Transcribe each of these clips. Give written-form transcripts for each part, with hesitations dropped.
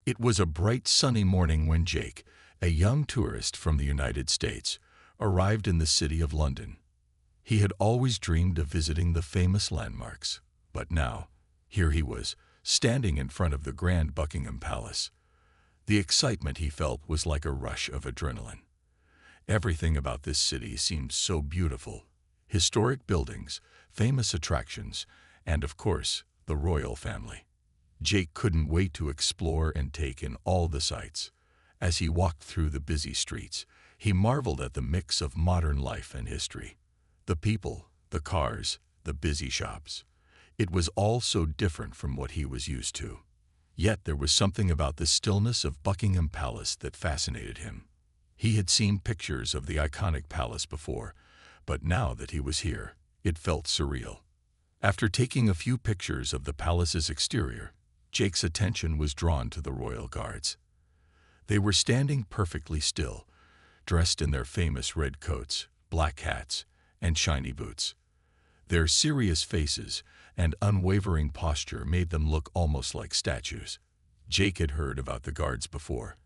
It was a bright sunny morning when Jake, a young tourist from the United States, arrived in the city of London. He had always dreamed of visiting the famous landmarks, but now, here he was, standing in front of the grand Buckingham Palace. The excitement he felt was like a rush of adrenaline. Everything about this city seemed so beautiful. Historic buildings, famous attractions, and of course, the royal family. Jake couldn't wait to explore and take in all the sights. As he walked through the busy streets, he marveled at the mix of modern life and history. The people, the cars, the busy shops. It was all so different from what he was used to. Yet there was something about the stillness of Buckingham Palace that fascinated him. He had seen pictures of the iconic palace before, but now that he was here, it felt surreal. After taking a few pictures of the palace's exterior, Jake's attention was drawn to the royal guards. They were standing perfectly still, dressed in their famous red coats, black hats, and shiny boots. Their serious faces and unwavering posture made them look almost like statues. Jake had heard about the guards before,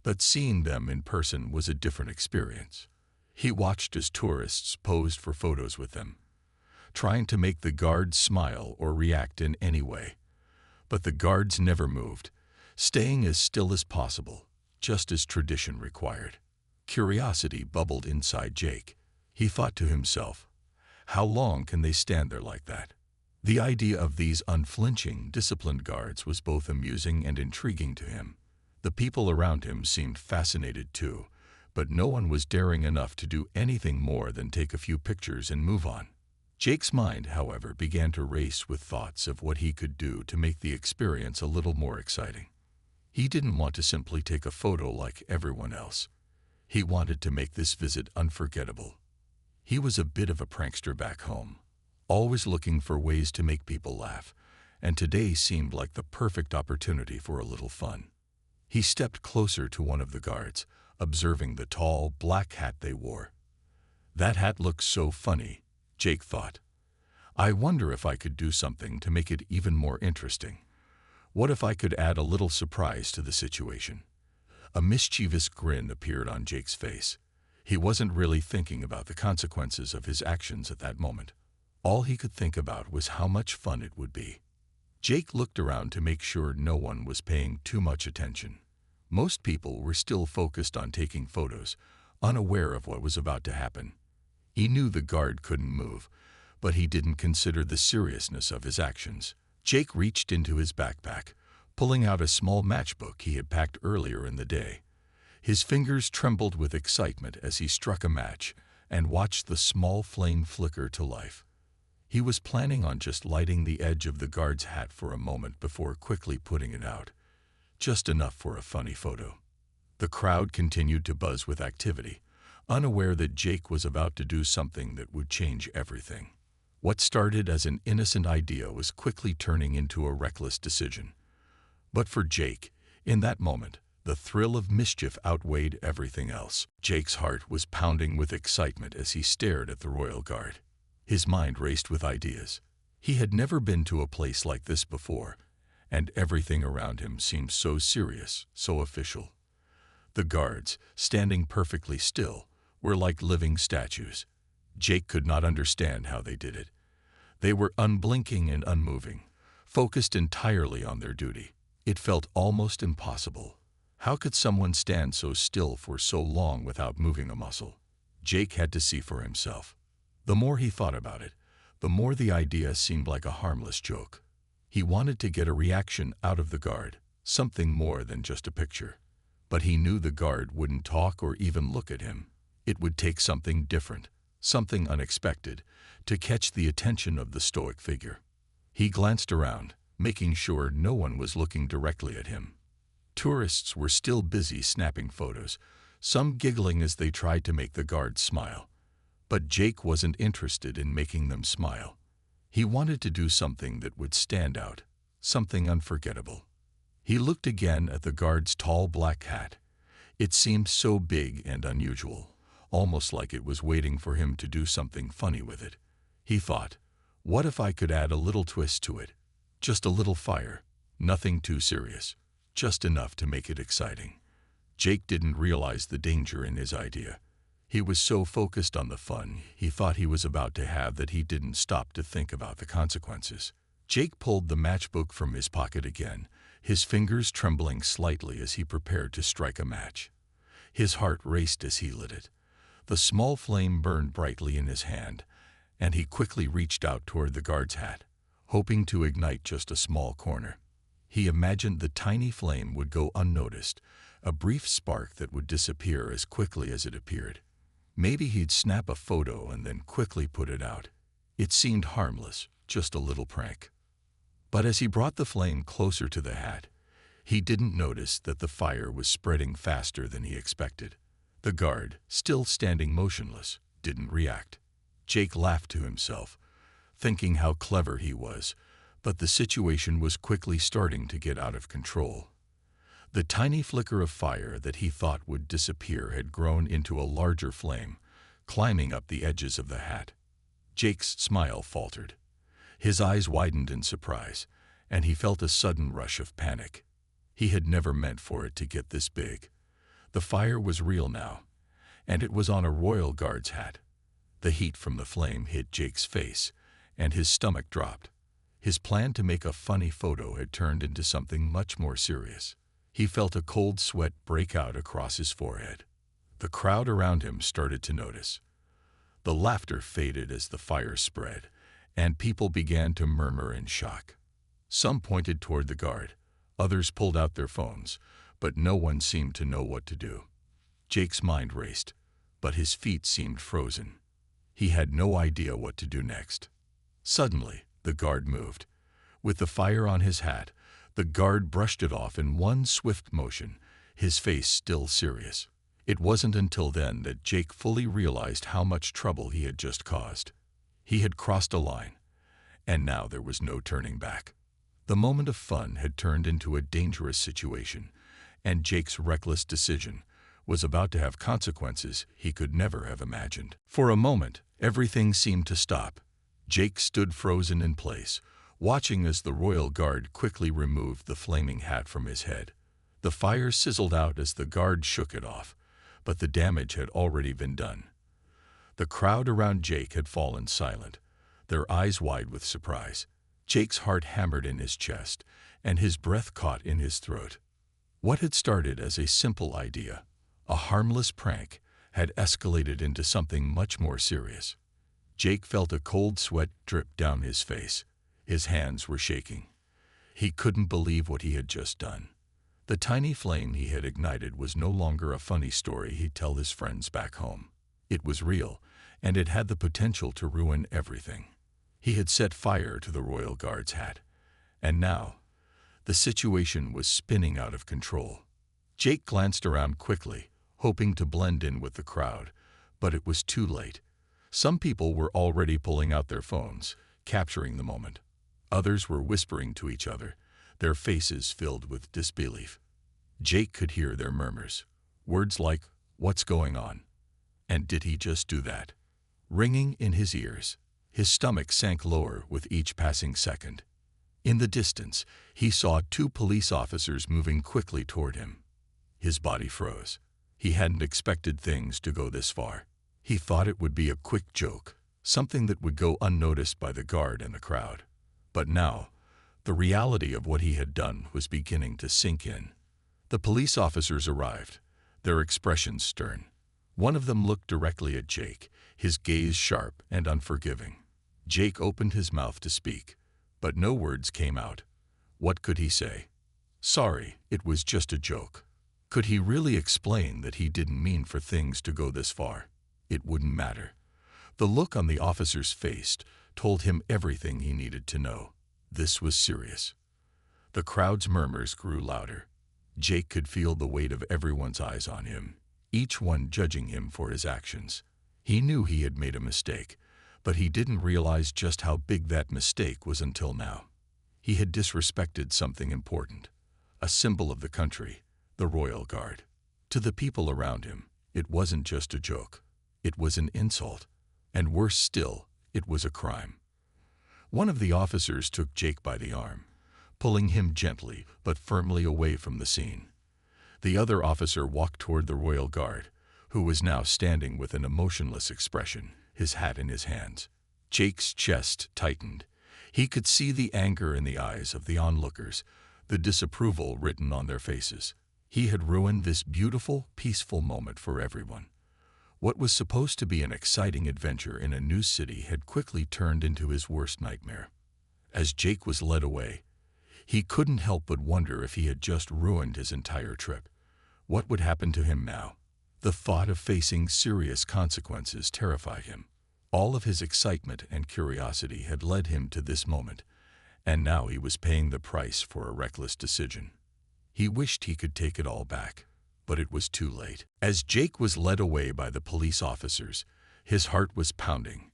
but seeing them in person was a different experience. He watched as tourists posed for photos with them, trying to make the guards smile or react in any way. But the guards never moved, staying as still as possible, just as tradition required. Curiosity bubbled inside Jake. He thought to himself, how long can they stand there like that? The idea of these unflinching, disciplined guards was both amusing and intriguing to him. The people around him seemed fascinated too, but no one was daring enough to do anything more than take a few pictures and move on. Jake's mind, however, began to race with thoughts of what he could do to make the experience a little more exciting. He didn't want to simply take a photo like everyone else. He wanted to make this visit unforgettable. He was a bit of a prankster back home, always looking for ways to make people laugh, and today seemed like the perfect opportunity for a little fun. He stepped closer to one of the guards, observing the tall, black hat they wore. That hat looked so funny, Jake thought. I wonder if I could do something to make it even more interesting. What if I could add a little surprise to the situation? A mischievous grin appeared on Jake's face. He wasn't really thinking about the consequences of his actions at that moment. All he could think about was how much fun it would be. Jake looked around to make sure no one was paying too much attention. Most people were still focused on taking photos, unaware of what was about to happen. He knew the guard couldn't move, but he didn't consider the seriousness of his actions. Jake reached into his backpack, pulling out a small matchbook he had packed earlier in the day. His fingers trembled with excitement as he struck a match and watched the small flame flicker to life. He was planning on just lighting the edge of the guard's hat for a moment before quickly putting it out, just enough for a funny photo. The crowd continued to buzz with activity, unaware that Jake was about to do something that would change everything. What started as an innocent idea was quickly turning into a reckless decision. But for Jake, in that moment, the thrill of mischief outweighed everything else. Jake's heart was pounding with excitement as he stared at the royal guard. His mind raced with ideas. He had never been to a place like this before, and everything around him seemed so serious, so official. The guards, standing perfectly still, were like living statues. Jake could not understand how they did it. They were unblinking and unmoving, focused entirely on their duty. It felt almost impossible. How could someone stand so still for so long without moving a muscle? Jake had to see for himself. The more he thought about it, the more the idea seemed like a harmless joke. He wanted to get a reaction out of the guard, something more than just a picture. But he knew the guard wouldn't talk or even look at him. It would take something different, something unexpected, to catch the attention of the stoic figure. He glanced around, making sure no one was looking directly at him. Tourists were still busy snapping photos, some giggling as they tried to make the guards smile. But Jake wasn't interested in making them smile. He wanted to do something that would stand out, something unforgettable. He looked again at the guard's tall black hat. It seemed so big and unusual, almost like it was waiting for him to do something funny with it. He thought, what if I could add a little twist to it? Just a little fire, nothing too serious. just enough to make it exciting. Jake didn't realize the danger in his idea. He was so focused on the fun he thought he was about to have that he didn't stop to think about the consequences. Jake pulled the matchbook from his pocket again, his fingers trembling slightly as he prepared to strike a match. His heart raced as he lit it. The small flame burned brightly in his hand, and he quickly reached out toward the guard's hat, hoping to ignite just a small corner. He imagined the tiny flame would go unnoticed, a brief spark that would disappear as quickly as it appeared. Maybe he'd snap a photo and then quickly put it out. It seemed harmless, just a little prank. But as he brought the flame closer to the hat, he didn't notice that the fire was spreading faster than he expected. The guard, still standing motionless, didn't react. Jake laughed to himself, thinking how clever he was, but the situation was quickly starting to get out of control. The tiny flicker of fire that he thought would disappear had grown into a larger flame, climbing up the edges of the hat. Jake's smile faltered. His eyes widened in surprise, and he felt a sudden rush of panic. He had never meant for it to get this big. The fire was real now, and it was on a royal guard's hat. The heat from the flame hit Jake's face, and his stomach dropped. His plan to make a funny photo had turned into something much more serious. He felt a cold sweat break out across his forehead. The crowd around him started to notice. The laughter faded as the fire spread, and people began to murmur in shock. Some pointed toward the guard, others pulled out their phones, but no one seemed to know what to do. Jake's mind raced, but his feet seemed frozen. He had no idea what to do next. Suddenly, the guard moved. With the fire on his hat, the guard brushed it off in one swift motion, his face still serious. It wasn't until then that Jake fully realized how much trouble he had just caused. He had crossed a line, and now there was no turning back. The moment of fun had turned into a dangerous situation, and Jake's reckless decision was about to have consequences he could never have imagined. For a moment, everything seemed to stop. Jake stood frozen in place, watching as the royal guard quickly removed the flaming hat from his head. The fire sizzled out as the guard shook it off, but the damage had already been done. The crowd around Jake had fallen silent, their eyes wide with surprise. Jake's heart hammered in his chest, and his breath caught in his throat. What had started as a simple idea, a harmless prank, had escalated into something much more serious. Jake felt a cold sweat drip down his face. His hands were shaking. He couldn't believe what he had just done. The tiny flame he had ignited was no longer a funny story he'd tell his friends back home. It was real, and it had the potential to ruin everything. He had set fire to the royal guard's hat, and now the situation was spinning out of control. Jake glanced around quickly, hoping to blend in with the crowd, but it was too late. Some people were already pulling out their phones, capturing the moment. Others were whispering to each other, their faces filled with disbelief. Jake could hear their murmurs, words like, "What's going on? And did he just do that?" ringing in his ears. His stomach sank lower with each passing second. In the distance, he saw two police officers moving quickly toward him. His body froze. He hadn't expected things to go this far. He thought it would be a quick joke, something that would go unnoticed by the guard and the crowd. But now, the reality of what he had done was beginning to sink in. The police officers arrived, their expressions stern. One of them looked directly at Jake, his gaze sharp and unforgiving. Jake opened his mouth to speak, but no words came out. What could he say? Sorry, it was just a joke. Could he really explain that he didn't mean for things to go this far? It wouldn't matter. The look on the officer's face told him everything he needed to know. This was serious. The crowd's murmurs grew louder. Jake could feel the weight of everyone's eyes on him, each one judging him for his actions. He knew he had made a mistake, but he didn't realize just how big that mistake was until now. He had disrespected something important, a symbol of the country, the royal guard. To the people around him, it wasn't just a joke. It was an insult, and worse still, it was a crime. One of the officers took Jake by the arm, pulling him gently but firmly away from the scene. The other officer walked toward the royal guard, who was now standing with an emotionless expression, his hat in his hands. Jake's chest tightened. He could see the anger in the eyes of the onlookers, the disapproval written on their faces. He had ruined this beautiful, peaceful moment for everyone. What was supposed to be an exciting adventure in a new city had quickly turned into his worst nightmare. As Jake was led away, he couldn't help but wonder if he had just ruined his entire trip. What would happen to him now? The thought of facing serious consequences terrified him. All of his excitement and curiosity had led him to this moment, and now he was paying the price for a reckless decision. He wished he could take it all back, but it was too late. As Jake was led away by the police officers, his heart was pounding,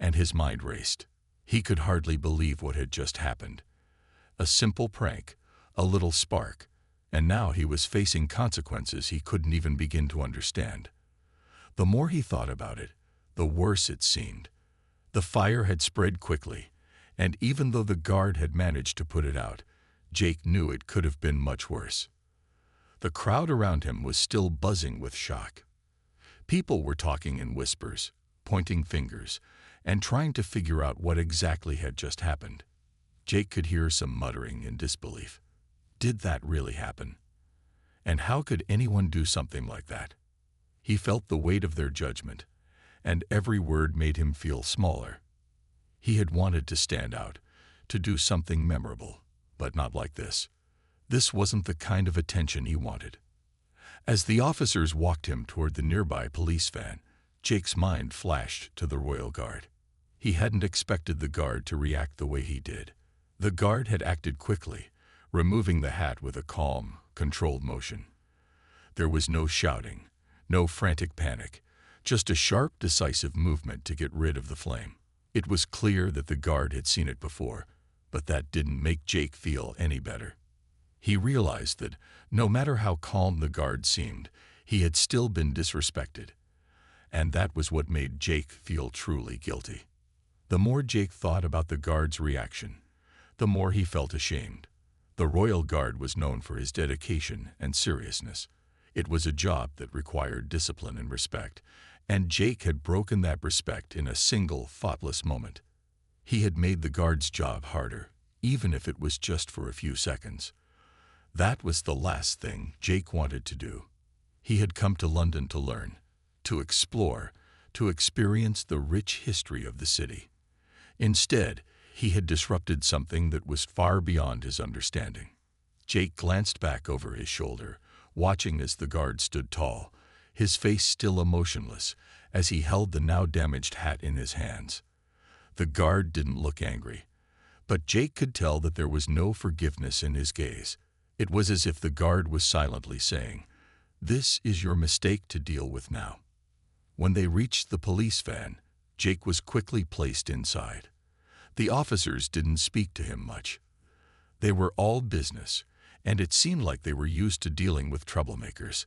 and his mind raced. He could hardly believe what had just happened. A simple prank, a little spark, and now he was facing consequences he couldn't even begin to understand. The more he thought about it, the worse it seemed. The fire had spread quickly, and even though the guard had managed to put it out, Jake knew it could have been much worse. The crowd around him was still buzzing with shock. People were talking in whispers, pointing fingers, and trying to figure out what exactly had just happened. Jake could hear some muttering in disbelief. Did that really happen? And how could anyone do something like that? He felt the weight of their judgment, and every word made him feel smaller. He had wanted to stand out, to do something memorable, but not like this. This wasn't the kind of attention he wanted. As the officers walked him toward the nearby police van, Jake's mind flashed to the royal guard. He hadn't expected the guard to react the way he did. The guard had acted quickly, removing the hat with a calm, controlled motion. There was no shouting, no frantic panic, just a sharp, decisive movement to get rid of the flame. It was clear that the guard had seen it before, but that didn't make Jake feel any better. He realized that, no matter how calm the guard seemed, he had still been disrespected. And that was what made Jake feel truly guilty. The more Jake thought about the guard's reaction, the more he felt ashamed. The Royal Guard was known for his dedication and seriousness. It was a job that required discipline and respect, and Jake had broken that respect in a single, thoughtless moment. He had made the guard's job harder, even if it was just for a few seconds. That was the last thing Jake wanted to do. He had come to London to learn, to explore, to experience the rich history of the city. Instead, he had disrupted something that was far beyond his understanding. Jake glanced back over his shoulder, watching as the guard stood tall, his face still emotionless, as he held the now damaged hat in his hands. The guard didn't look angry, but Jake could tell that there was no forgiveness in his gaze. It was as if the guard was silently saying, "This is your mistake to deal with now." When they reached the police van, Jake was quickly placed inside. The officers didn't speak to him much. They were all business, and it seemed like they were used to dealing with troublemakers.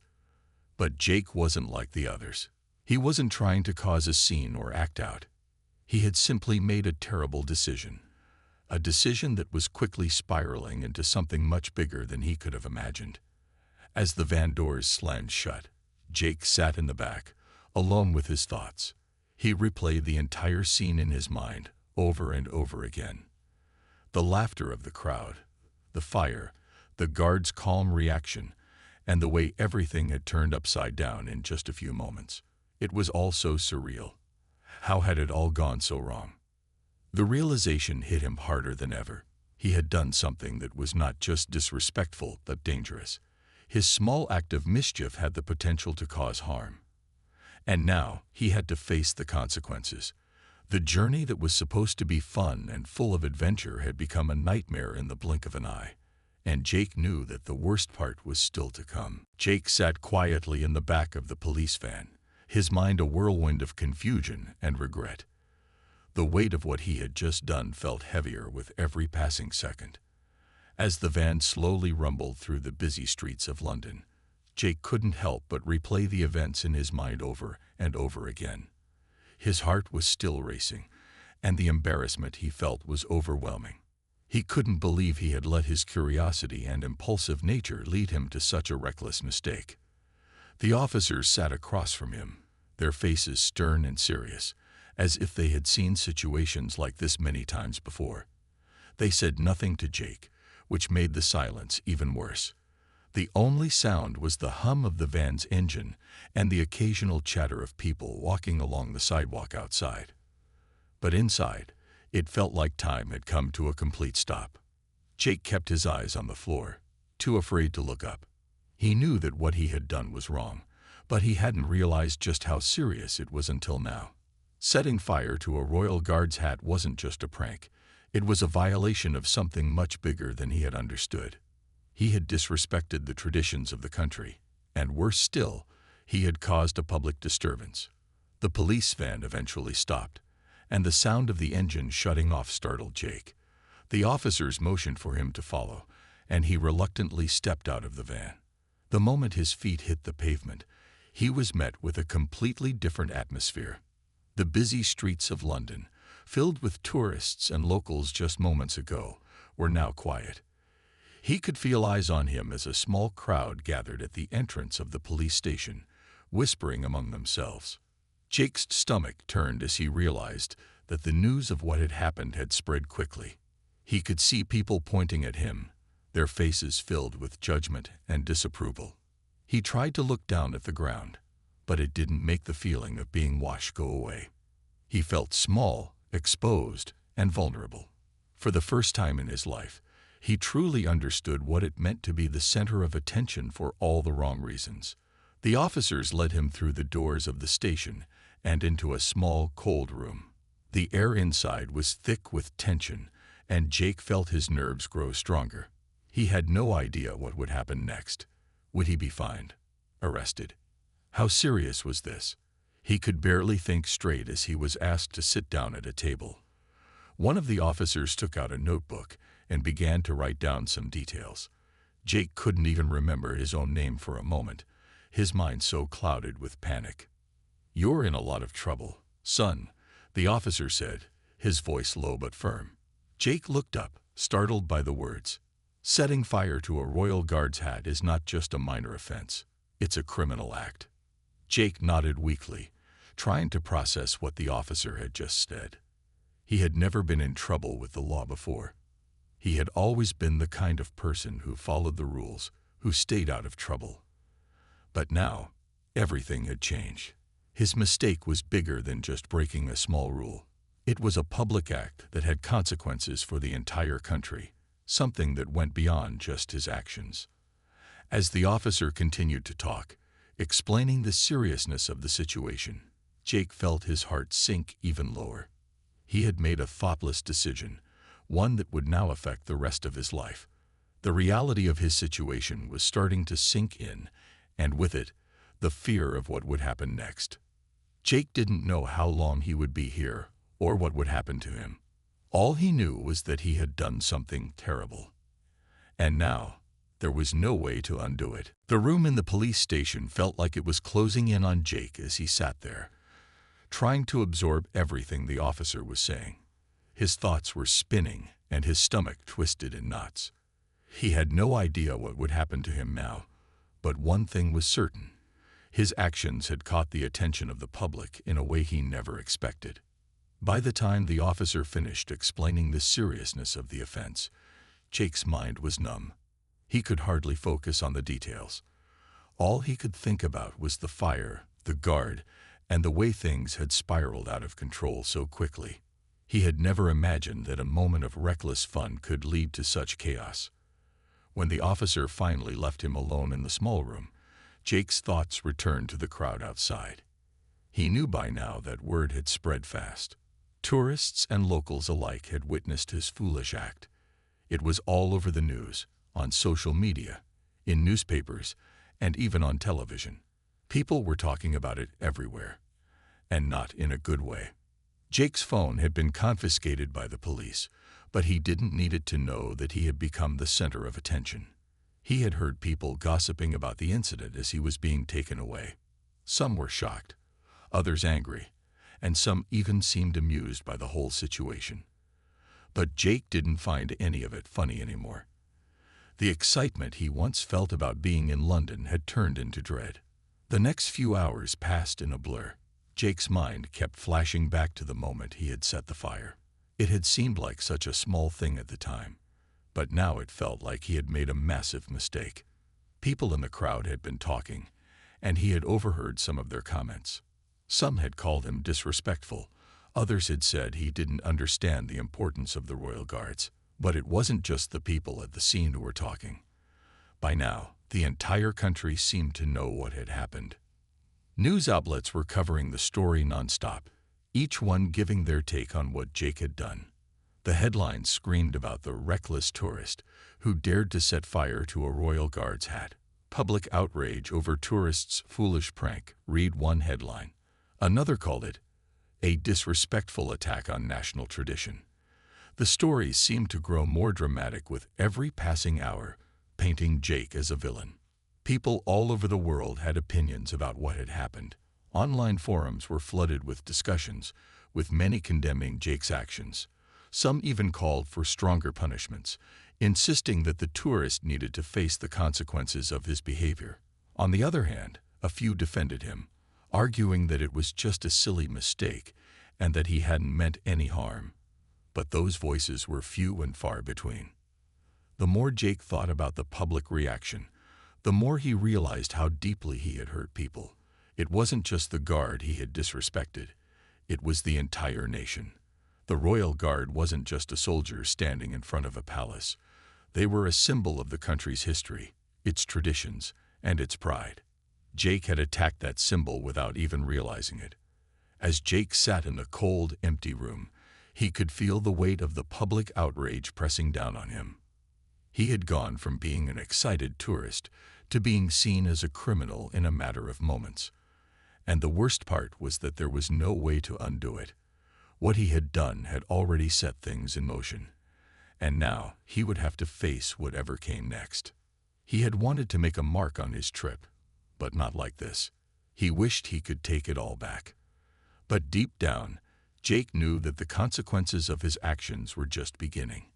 But Jake wasn't like the others. He wasn't trying to cause a scene or act out. He had simply made a terrible decision. A decision that was quickly spiraling into something much bigger than he could have imagined. As the van doors slammed shut, Jake sat in the back, alone with his thoughts. He replayed the entire scene in his mind, over and over again. The laughter of the crowd, the fire, the guard's calm reaction, and the way everything had turned upside down in just a few moments. It was all so surreal. How had it all gone so wrong? The realization hit him harder than ever. He had done something that was not just disrespectful but dangerous. His small act of mischief had the potential to cause harm. And now he had to face the consequences. The journey that was supposed to be fun and full of adventure had become a nightmare in the blink of an eye. And Jake knew that the worst part was still to come. Jake sat quietly in the back of the police van, his mind a whirlwind of confusion and regret. The weight of what he had just done felt heavier with every passing second. As the van slowly rumbled through the busy streets of London, Jake couldn't help but replay the events in his mind over and over again. His heart was still racing, and the embarrassment he felt was overwhelming. He couldn't believe he had let his curiosity and impulsive nature lead him to such a reckless mistake. The officers sat across from him, their faces stern and serious, as if they had seen situations like this many times before. They said nothing to Jake, which made the silence even worse. The only sound was the hum of the van's engine and the occasional chatter of people walking along the sidewalk outside. But inside, it felt like time had come to a complete stop. Jake kept his eyes on the floor, too afraid to look up. He knew that what he had done was wrong, but he hadn't realized just how serious it was until now. Setting fire to a Royal Guard's hat wasn't just a prank. It was a violation of something much bigger than he had understood. He had disrespected the traditions of the country, and worse still, he had caused a public disturbance. The police van eventually stopped, and the sound of the engine shutting off startled Jake. The officers motioned for him to follow, and he reluctantly stepped out of the van. The moment his feet hit the pavement, he was met with a completely different atmosphere. The busy streets of London, filled with tourists and locals just moments ago, were now quiet. He could feel eyes on him as a small crowd gathered at the entrance of the police station, whispering among themselves. Jake's stomach turned as he realized that the news of what had happened had spread quickly. He could see people pointing at him, their faces filled with judgment and disapproval. He tried to look down at the ground, but it didn't make the feeling of being watched go away. He felt small, exposed, and vulnerable. For the first time in his life, he truly understood what it meant to be the center of attention for all the wrong reasons. The officers led him through the doors of the station and into a small, cold room. The air inside was thick with tension, and Jake felt his nerves grow stronger. He had no idea what would happen next. Would he be fined? Arrested? How serious was this? He could barely think straight as he was asked to sit down at a table. One of the officers took out a notebook and began to write down some details. Jake couldn't even remember his own name for a moment, his mind so clouded with panic. "You're in a lot of trouble, son," the officer said, his voice low but firm. Jake looked up, startled by the words. Setting fire to a Royal Guard's hat is not just a minor offense. It's a criminal act. Jake nodded weakly, trying to process what the officer had just said. He had never been in trouble with the law before. He had always been the kind of person who followed the rules, who stayed out of trouble. But now, everything had changed. His mistake was bigger than just breaking a small rule. It was a public act that had consequences for the entire country, something that went beyond just his actions. As the officer continued to talk, explaining the seriousness of the situation, Jake felt his heart sink even lower. He had made a thoughtless decision, one that would now affect the rest of his life. The reality of his situation was starting to sink in, and with it, the fear of what would happen next. Jake didn't know how long he would be here or what would happen to him. All he knew was that he had done something terrible. And now, there was no way to undo it. The room in the police station felt like it was closing in on Jake as he sat there, trying to absorb everything the officer was saying. His thoughts were spinning and his stomach twisted in knots. He had no idea what would happen to him now, but one thing was certain. His actions had caught the attention of the public in a way he never expected. By the time the officer finished explaining the seriousness of the offense, Jake's mind was numb. He could hardly focus on the details. All he could think about was the fire, the guard, and the way things had spiraled out of control so quickly. He had never imagined that a moment of reckless fun could lead to such chaos. When the officer finally left him alone in the small room, Jake's thoughts returned to the crowd outside. He knew by now that word had spread fast. Tourists and locals alike had witnessed his foolish act. It was all over the news, on social media, in newspapers, and even on television. People were talking about it everywhere, and not in a good way. Jake's phone had been confiscated by the police, but he didn't need it to know that he had become the center of attention. He had heard people gossiping about the incident as he was being taken away. Some were shocked, others angry, and some even seemed amused by the whole situation. But Jake didn't find any of it funny anymore. The excitement he once felt about being in London had turned into dread. The next few hours passed in a blur. Jake's mind kept flashing back to the moment he had set the fire. It had seemed like such a small thing at the time, but now it felt like he had made a massive mistake. People in the crowd had been talking, and he had overheard some of their comments. Some had called him disrespectful. Others had said he didn't understand the importance of the Royal Guards. But it wasn't just the people at the scene who were talking. By now, the entire country seemed to know what had happened. News outlets were covering the story nonstop, each one giving their take on what Jake had done. The headlines screamed about the reckless tourist who dared to set fire to a Royal Guards hat. Public outrage over tourists' foolish prank, read one headline. Another called it a disrespectful attack on national tradition. The stories seemed to grow more dramatic with every passing hour, painting Jake as a villain. People all over the world had opinions about what had happened. Online forums were flooded with discussions, with many condemning Jake's actions. Some even called for stronger punishments, insisting that the tourist needed to face the consequences of his behavior. On the other hand, a few defended him, arguing that it was just a silly mistake and that he hadn't meant any harm. But those voices were few and far between. The more Jake thought about the public reaction, the more he realized how deeply he had hurt people. It wasn't just the guard he had disrespected. It was the entire nation. The Royal Guard wasn't just a soldier standing in front of a palace. They were a symbol of the country's history, its traditions, and its pride. Jake had attacked that symbol without even realizing it. As Jake sat in the cold, empty room, he could feel the weight of the public outrage pressing down on him. He had gone from being an excited tourist to being seen as a criminal in a matter of moments. And the worst part was that there was no way to undo it. What he had done had already set things in motion. And now he would have to face whatever came next. He had wanted to make a mark on his trip, but not like this. He wished he could take it all back. But deep down, Jake knew that the consequences of his actions were just beginning.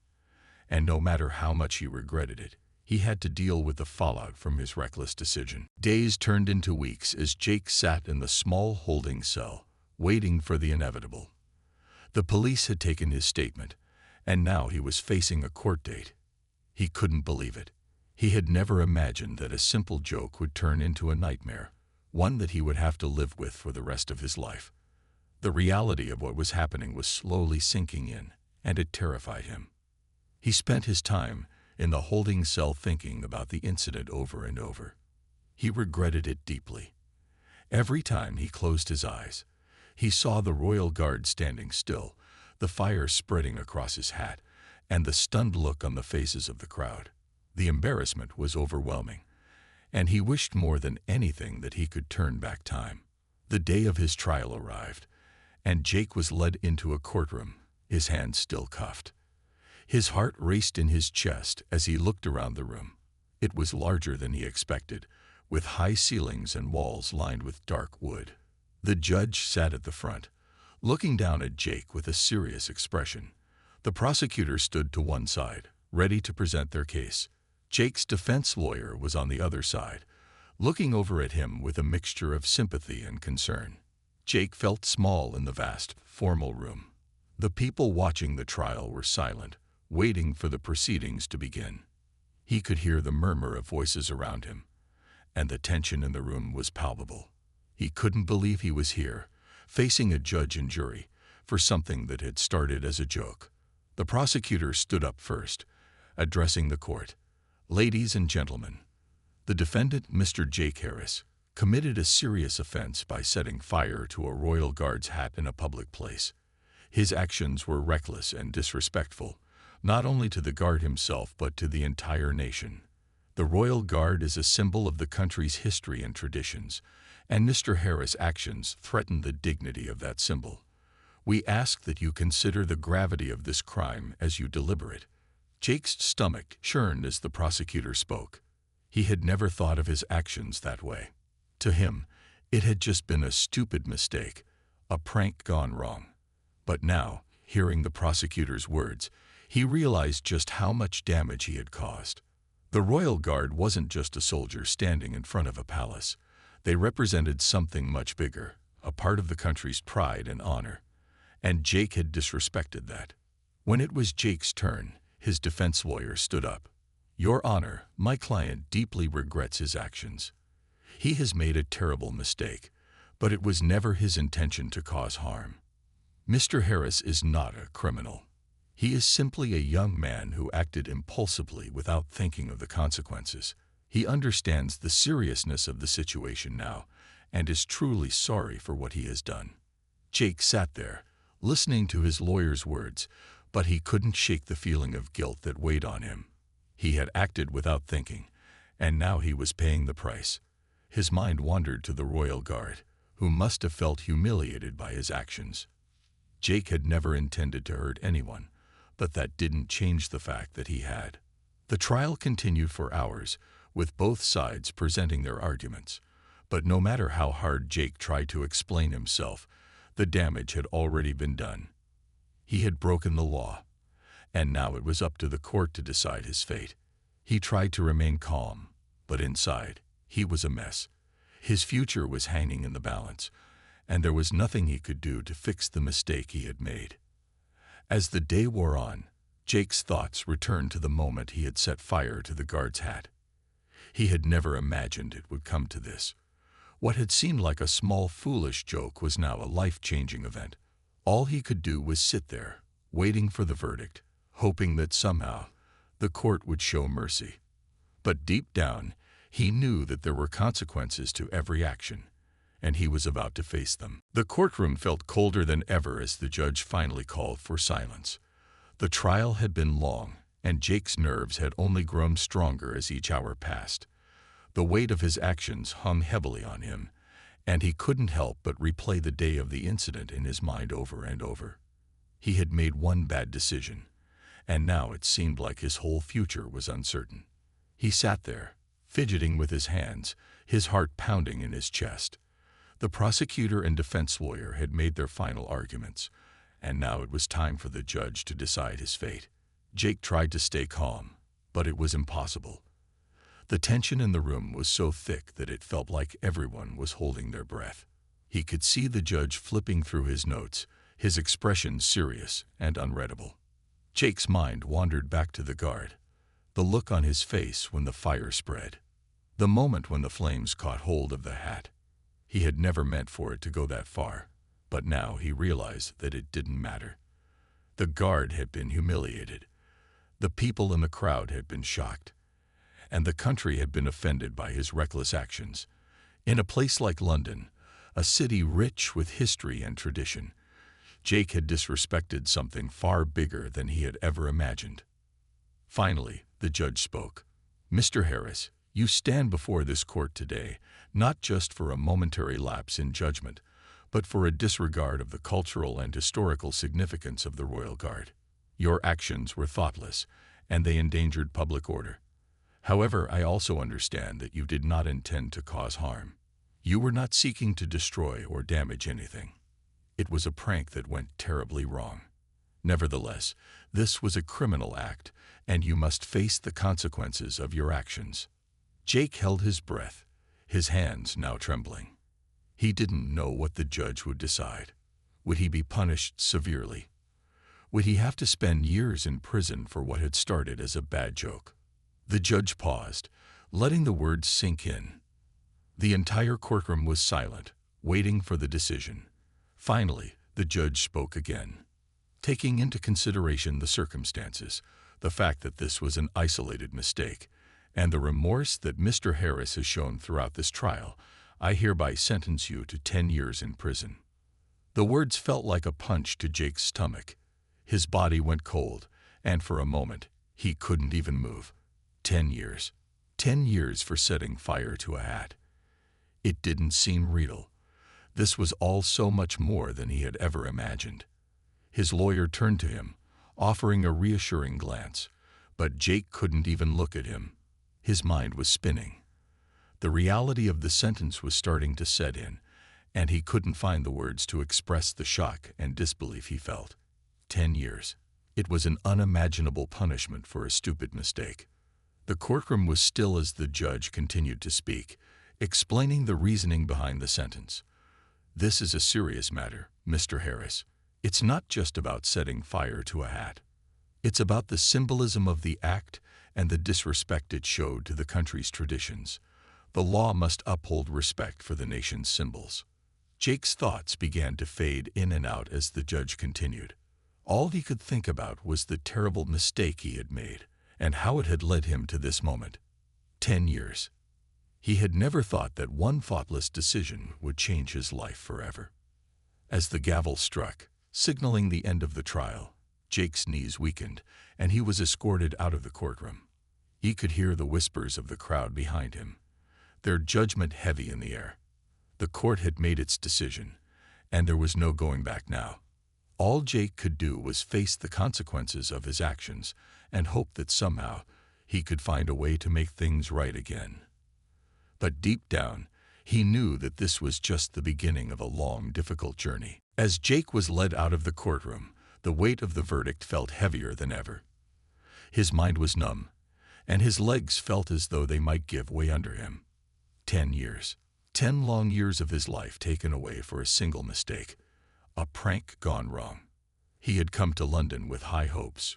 And no matter how much he regretted it, he had to deal with the fallout from his reckless decision. Days turned into weeks as Jake sat in the small holding cell, waiting for the inevitable. The police had taken his statement, and now he was facing a court date. He couldn't believe it. He had never imagined that a simple joke would turn into a nightmare, one that he would have to live with for the rest of his life. The reality of what was happening was slowly sinking in, and it terrified him. He spent his time in the holding cell thinking about the incident over and over. He regretted it deeply. Every time he closed his eyes, he saw the Royal Guard standing still, the fire spreading across his hat, and the stunned look on the faces of the crowd. The embarrassment was overwhelming, and he wished more than anything that he could turn back time. The day of his trial arrived, and Jake was led into a courtroom, his hands still cuffed. His heart raced in his chest as he looked around the room. It was larger than he expected, with high ceilings and walls lined with dark wood. The judge sat at the front, looking down at Jake with a serious expression. The prosecutor stood to one side, ready to present their case. Jake's defense lawyer was on the other side, looking over at him with a mixture of sympathy and concern. Jake felt small in the vast, formal room. The people watching the trial were silent, waiting for the proceedings to begin. He could hear the murmur of voices around him, and the tension in the room was palpable. He couldn't believe he was here, facing a judge and jury, for something that had started as a joke. The prosecutor stood up first, addressing the court. "Ladies and gentlemen, the defendant, Mr. Jake Harris, committed a serious offense by setting fire to a Royal Guard's hat in a public place. His actions were reckless and disrespectful, not only to the guard himself but to the entire nation. The Royal Guard is a symbol of the country's history and traditions, and Mr. Harris' actions threaten the dignity of that symbol. We ask that you consider the gravity of this crime as you deliberate." Jake's stomach churned as the prosecutor spoke. He had never thought of his actions that way. To him, it had just been a stupid mistake, a prank gone wrong. But now, hearing the prosecutor's words, He realized just how much damage he had caused. The royal guard wasn't just a soldier standing in front of a palace. They represented something much bigger, a part of the country's pride and honor. And Jake had disrespected that. When it was Jake's turn, his defense lawyer stood up. "Your Honor, my client deeply regrets his actions. He has made a terrible mistake, but it was never his intention to cause harm. Mr. Harris is not a criminal. He is simply a young man who acted impulsively without thinking of the consequences. He understands the seriousness of the situation now and is truly sorry for what he has done." Jake sat there, listening to his lawyer's words, but he couldn't shake the feeling of guilt that weighed on him. He had acted without thinking, and now he was paying the price. His mind wandered to the royal guard, who must have felt humiliated by his actions. Jake had never intended to hurt anyone, but that didn't change the fact that he had. The trial continued for hours, with both sides presenting their arguments. But no matter how hard Jake tried to explain himself, the damage had already been done. He had broken the law, and now it was up to the court to decide his fate. He tried to remain calm, but inside, he was a mess. His future was hanging in the balance, and there was nothing he could do to fix the mistake he had made. As the day wore on, Jake's thoughts returned to the moment he had set fire to the guard's hat. He had never imagined it would come to this. What had seemed like a small, foolish joke was now a life-changing event. All he could do was sit there, waiting for the verdict, hoping that somehow the court would show mercy. But deep down, he knew that there were consequences to every action, and he was about to face them. The courtroom felt colder than ever as the judge finally called for silence. The trial had been long, and Jake's nerves had only grown stronger as each hour passed. The weight of his actions hung heavily on him, and he couldn't help but replay the day of the incident in his mind over and over. He had made one bad decision, and now it seemed like his whole future was uncertain. He sat there, fidgeting with his hands, his heart pounding in his chest. The prosecutor and defense lawyer had made their final arguments, and now it was time for the judge to decide his fate. Jake tried to stay calm, but it was impossible. The tension in the room was so thick that it felt like everyone was holding their breath. He could see the judge flipping through his notes, his expression serious and unreadable. Jake's mind wandered back to the guard, the look on his face when the fire spread, the moment when the flames caught hold of the hat. He had never meant for it to go that far, but now he realized that it didn't matter. The guard had been humiliated. The people in the crowd had been shocked, and the country had been offended by his reckless actions. In a place like London, a city rich with history and tradition, Jake had disrespected something far bigger than he had ever imagined. Finally, the judge spoke. "Mr. Harris, you stand before this court today, not just for a momentary lapse in judgment, but for a disregard of the cultural and historical significance of the Royal Guard. Your actions were thoughtless, and they endangered public order. However, I also understand that you did not intend to cause harm. You were not seeking to destroy or damage anything. It was a prank that went terribly wrong. Nevertheless, this was a criminal act, and you must face the consequences of your actions." Jake held his breath, his hands now trembling. He didn't know what the judge would decide. Would he be punished severely? Would he have to spend years in prison for what had started as a bad joke? The judge paused, letting the words sink in. The entire courtroom was silent, waiting for the decision. Finally, the judge spoke again. "Taking into consideration the circumstances, the fact that this was an isolated mistake, and the remorse that Mr. Harris has shown throughout this trial, I hereby sentence you to 10 years in prison." The words felt like a punch to Jake's stomach. His body went cold, and for a moment, he couldn't even move. 10 years. 10 years for setting fire to a hat. It didn't seem real. This was all so much more than he had ever imagined. His lawyer turned to him, offering a reassuring glance, but Jake couldn't even look at him. His mind was spinning. The reality of the sentence was starting to set in, and he couldn't find the words to express the shock and disbelief he felt. 10 years. It was an unimaginable punishment for a stupid mistake. The courtroom was still as the judge continued to speak, explaining the reasoning behind the sentence. "This is a serious matter, Mr. Harris. It's not just about setting fire to a hat. It's about the symbolism of the act and the disrespect it showed to the country's traditions. The law must uphold respect for the nation's symbols." Jake's thoughts began to fade in and out as the judge continued. All he could think about was the terrible mistake he had made and how it had led him to this moment. 10 years. He had never thought that one thoughtless decision would change his life forever. As the gavel struck, signaling the end of the trial, Jake's knees weakened, and he was escorted out of the courtroom. He could hear the whispers of the crowd behind him, their judgment heavy in the air. The court had made its decision, and there was no going back now. All Jake could do was face the consequences of his actions and hope that somehow he could find a way to make things right again. But deep down, he knew that this was just the beginning of a long, difficult journey. As Jake was led out of the courtroom, the weight of the verdict felt heavier than ever. His mind was numb, and his legs felt as though they might give way under him. 10 years. 10 long years of his life taken away for a single mistake. A prank gone wrong. He had come to London with high hopes,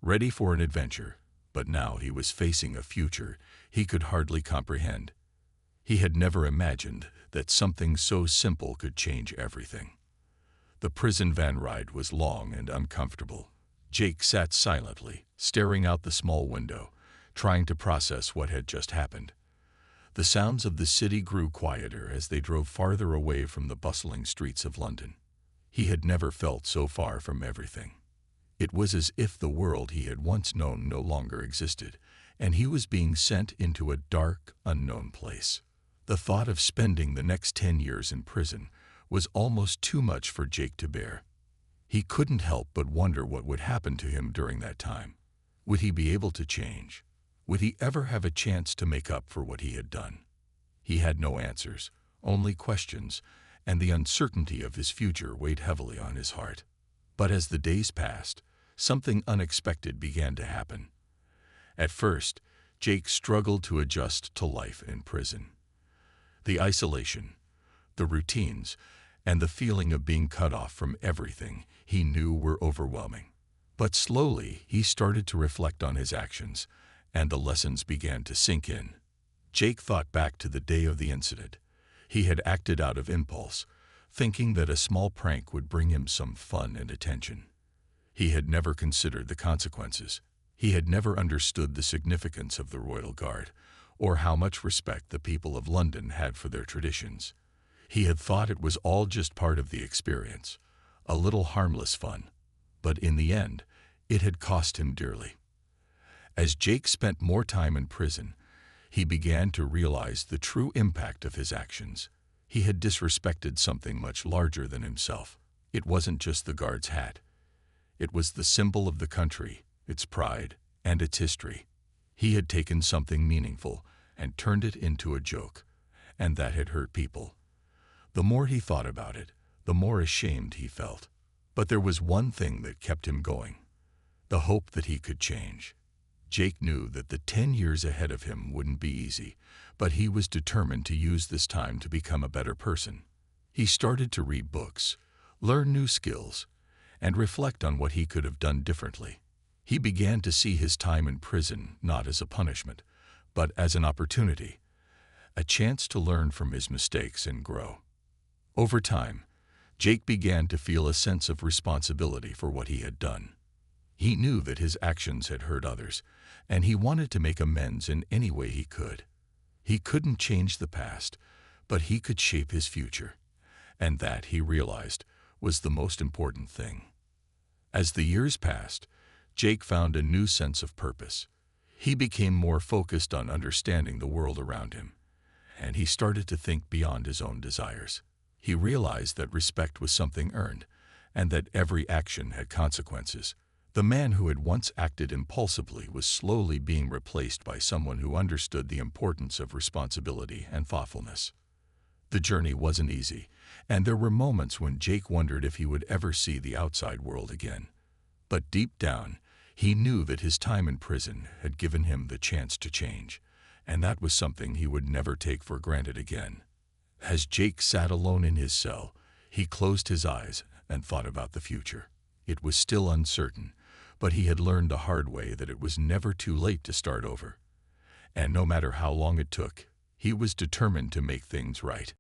ready for an adventure, but now he was facing a future he could hardly comprehend. He had never imagined that something so simple could change everything. The prison van ride was long and uncomfortable. Jake sat silently, staring out the small window, trying to process what had just happened. The sounds of the city grew quieter as they drove farther away from the bustling streets of London. He had never felt so far from everything. It was as if the world he had once known no longer existed, and he was being sent into a dark, unknown place. The thought of spending the next 10 years in prison was almost too much for Jake to bear. He couldn't help but wonder what would happen to him during that time. Would he be able to change? Would he ever have a chance to make up for what he had done? He had no answers, only questions, and the uncertainty of his future weighed heavily on his heart. But as the days passed, something unexpected began to happen. At first, Jake struggled to adjust to life in prison. The isolation, the routines, and the feeling of being cut off from everything he knew were overwhelming. But slowly, he started to reflect on his actions, and the lessons began to sink in. Jake thought back to the day of the incident. He had acted out of impulse, thinking that a small prank would bring him some fun and attention. He had never considered the consequences. He had never understood the significance of the Royal Guard, or how much respect the people of London had for their traditions. He had thought it was all just part of the experience, a little harmless fun. But in the end, it had cost him dearly. As Jake spent more time in prison, he began to realize the true impact of his actions. He had disrespected something much larger than himself. It wasn't just the guard's hat. It was the symbol of the country, its pride, and its history. He had taken something meaningful and turned it into a joke, and that had hurt people. The more he thought about it, the more ashamed he felt. But there was one thing that kept him going: the hope that he could change. Jake knew that the 10 years ahead of him wouldn't be easy, but he was determined to use this time to become a better person. He started to read books, learn new skills, and reflect on what he could have done differently. He began to see his time in prison not as a punishment, but as an opportunity, a chance to learn from his mistakes and grow. Over time, Jake began to feel a sense of responsibility for what he had done. He knew that his actions had hurt others, and he wanted to make amends in any way he could. He couldn't change the past, but he could shape his future, and that, he realized, was the most important thing. As the years passed, Jake found a new sense of purpose. He became more focused on understanding the world around him, and he started to think beyond his own desires. He realized that respect was something earned, and that every action had consequences. The man who had once acted impulsively was slowly being replaced by someone who understood the importance of responsibility and thoughtfulness. The journey wasn't easy, and there were moments when Jake wondered if he would ever see the outside world again. But deep down, he knew that his time in prison had given him the chance to change, and that was something he would never take for granted again. As Jake sat alone in his cell, he closed his eyes and thought about the future. It was still uncertain, but he had learned the hard way that it was never too late to start over. And no matter how long it took, he was determined to make things right.